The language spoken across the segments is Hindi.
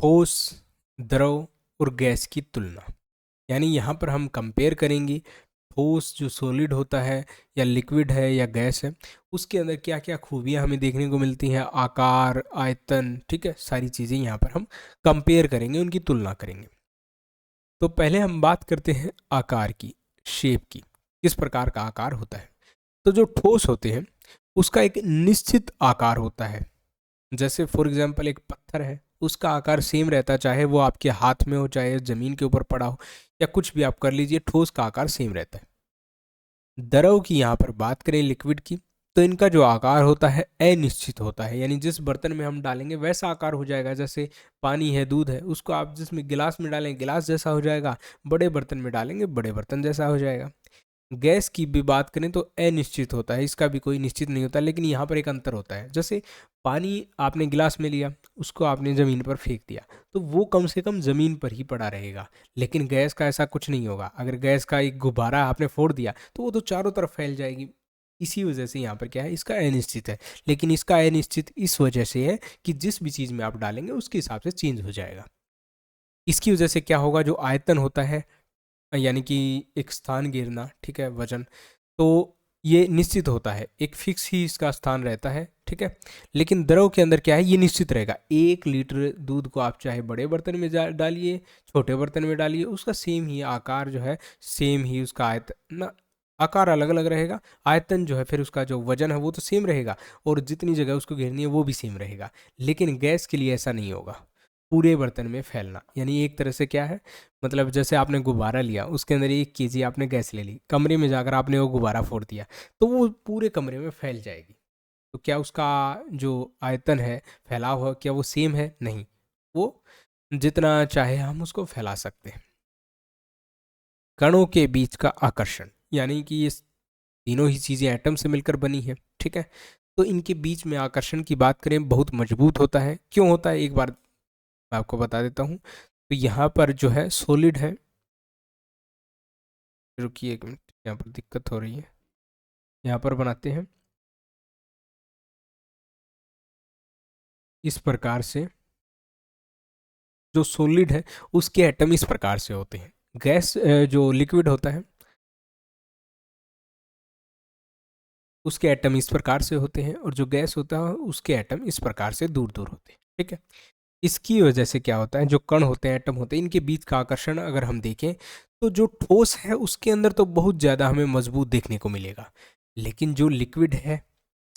ठोस, द्रव और गैस की तुलना। यानी यहाँ पर हम कंपेयर करेंगे ठोस जो सॉलिड होता है या लिक्विड है या गैस है, उसके अंदर क्या क्या खूबियाँ हमें देखने को मिलती हैं, आकार, आयतन, ठीक है, सारी चीज़ें यहाँ पर हम कंपेयर करेंगे, उनकी तुलना करेंगे। तो पहले हम बात करते हैं आकार की, शेप की, किस प्रकार का आकार होता है। तो जो ठोस होते हैं उसका एक निश्चित आकार होता है। जैसे फॉर एग्जांपल एक पत्थर है, उसका आकार सेम रहता है, चाहे वो आपके हाथ में हो, चाहे ज़मीन के ऊपर पड़ा हो, या कुछ भी आप कर लीजिए, ठोस का आकार सेम रहता है। द्रव की यहाँ पर बात करें, लिक्विड की, तो इनका जो आकार होता है अनिश्चित होता है। यानी जिस बर्तन में हम डालेंगे वैसा आकार हो जाएगा। जैसे पानी है, दूध है, उसको आप जिसमें गिलास में डालें गिलास जैसा हो जाएगा, बड़े बर्तन में डालेंगे बड़े बर्तन जैसा हो जाएगा। गैस की भी बात करें तो अनिश्चित होता है, इसका भी कोई निश्चित नहीं होता, लेकिन यहाँ पर एक अंतर होता है। जैसे पानी आपने गिलास में लिया, उसको आपने ज़मीन पर फेंक दिया, तो वो कम से कम ज़मीन पर ही पड़ा रहेगा। लेकिन गैस का ऐसा कुछ नहीं होगा। अगर गैस का एक गुब्बारा आपने फोड़ दिया तो वो तो चारों तरफ फैल जाएगी। इसी वजह से यहाँ पर क्या है, इसका अनिश्चित है। लेकिन इसका अनिश्चित इस वजह से है कि जिस भी चीज़ में आप डालेंगे उसके हिसाब से चेंज हो जाएगा। इसकी वजह से क्या होगा, जो आयतन होता है, यानी कि एक स्थान गिरना, ठीक है, वजन, तो ये निश्चित होता है, एक फिक्स ही इसका स्थान रहता है, ठीक है। लेकिन द्रव के अंदर क्या है, ये निश्चित रहेगा। 1 लीटर दूध को आप चाहे बड़े बर्तन में डालिए, छोटे बर्तन में डालिए, उसका सेम ही आकार जो है, सेम ही उसका आयतन ना, आकार अलग अलग रहेगा, आयतन जो है, फिर उसका जो वजन है वो तो सेम रहेगा, और जितनी जगह उसको घेरनी है वो भी सेम रहेगा। लेकिन गैस के लिए ऐसा नहीं होगा, पूरे बर्तन में फैलना। यानी एक तरह से क्या है, मतलब जैसे आपने गुब्बारा लिया, उसके अंदर 1 kg आपने गैस ले ली, कमरे में जाकर आपने वो गुब्बारा फोड़ दिया, तो वो पूरे कमरे में फैल जाएगी। तो क्या उसका जो आयतन है, फैलाव है, क्या वो सेम है? नहीं, वो जितना चाहे हम उसको फैला सकते हैं। कणों के बीच का आकर्षण, यानी कि ये तीनों ही चीज़ें एटम से मिलकर बनी है, ठीक है। तो इनके बीच में आकर्षण की बात करें, बहुत मजबूत होता है। क्यों होता है, एक बार मैं आपको बता देता हूँ। तो यहाँ पर जो है सॉलिड है, रुकिए 1 मिनट, यहाँ पर दिक्कत हो रही है, यहाँ पर बनाते हैं इस प्रकार से। जो सॉलिड है उसके एटम इस प्रकार से होते हैं। गैस जो लिक्विड होता है उसके एटम इस प्रकार से होते हैं, और जो गैस होता है उसके एटम इस प्रकार से दूर दूर होते हैं, ठीक है। इसकी वजह से क्या होता है, जो कण होते हैं, एटम होते हैं, इनके बीच का आकर्षण अगर हम देखें तो जो ठोस है उसके अंदर तो बहुत ज़्यादा हमें मजबूत देखने को मिलेगा। लेकिन जो लिक्विड है,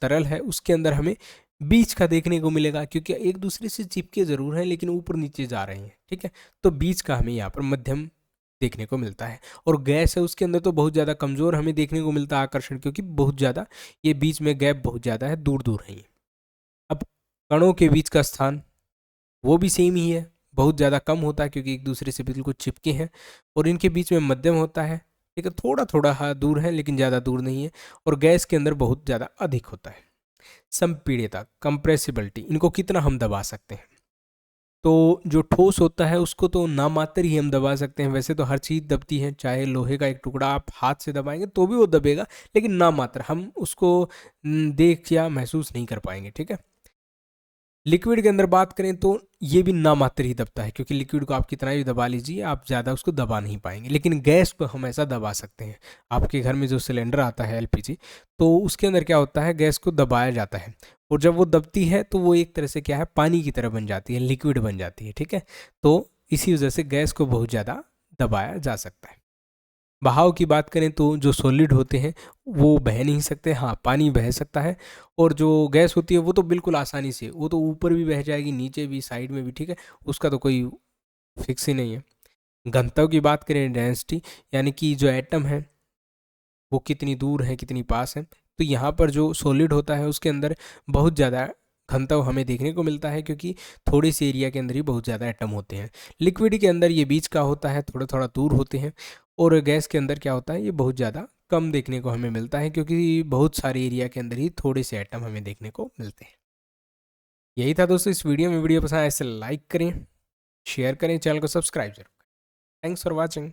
तरल है, उसके अंदर हमें बीच का देखने को मिलेगा, क्योंकि एक दूसरे से चिपके जरूर हैं लेकिन ऊपर नीचे जा रहे हैं, ठीक है। तो बीच का हमें यहाँ पर मध्यम देखने को मिलता है। और गैस है उसके अंदर तो बहुत ज़्यादा कमज़ोर हमें देखने को मिलता है आकर्षण, क्योंकि बहुत ज़्यादा ये बीच में गैप बहुत ज़्यादा है, दूर दूर है ये। अब कणों के बीच का स्थान वो भी सेम ही है, बहुत ज़्यादा कम होता है क्योंकि एक दूसरे से बिल्कुल चिपके हैं। और इनके बीच में मध्यम होता है, ठीक है, थोड़ा थोड़ा हाँ दूर है लेकिन ज़्यादा दूर नहीं है। और गैस के अंदर बहुत ज़्यादा अधिक होता है। संपीड़ितता, कंप्रेसिबिलिटी, इनको कितना हम दबा सकते हैं। तो जो ठोस होता है उसको तो नामात्र ही हम दबा सकते हैं। वैसे तो हर चीज़ दबती है, चाहे लोहे का एक टुकड़ा आप हाथ से दबाएंगे तो भी वो दबेगा, लेकिन नामात्र, हम उसको देख या महसूस नहीं कर पाएंगे, ठीक है। लिक्विड के अंदर बात करें तो ये भी नामात्र ही दबता है, क्योंकि लिक्विड को आप कितना भी दबा लीजिए, आप ज़्यादा उसको दबा नहीं पाएंगे। लेकिन गैस को हम ऐसा दबा सकते हैं। आपके घर में जो सिलेंडर आता है एलपीजी, तो उसके अंदर क्या होता है, गैस को दबाया जाता है, और जब वो दबती है तो वो एक तरह से क्या है, पानी की तरह बन जाती है, लिक्विड बन जाती है, ठीक है। तो इसी वजह से गैस को बहुत ज़्यादा दबाया जा सकता है। बहाव की बात करें तो जो सॉलिड होते हैं वो बह नहीं सकते, हाँ पानी बह सकता है। और जो गैस होती है वो तो बिल्कुल आसानी से, वो तो ऊपर भी बह जाएगी, नीचे भी, साइड में भी, ठीक है, उसका तो कोई फिक्स ही नहीं है। घनत्व की बात करें, डेंसिटी, यानी कि जो एटम है वो कितनी दूर है, कितनी पास है, तो यहाँ पर जो सॉलिड होता है उसके अंदर बहुत ज़्यादा घनत्व हमें देखने को मिलता है, क्योंकि थोड़े से एरिया के अंदर ही बहुत ज़्यादा एटम होते हैं। लिक्विड के अंदर ये बीच का होता है, थोड़ा थोड़ा दूर होते हैं। और गैस के अंदर क्या होता है, ये बहुत ज़्यादा कम देखने को हमें मिलता है, क्योंकि बहुत सारे एरिया के अंदर ही थोड़े से एटम हमें देखने को मिलते हैं। यही था दोस्तों इस वीडियो में। वीडियो पसंद आए इसे लाइक करें, शेयर करें, चैनल को सब्सक्राइब जरूर करें। Thanks for watching.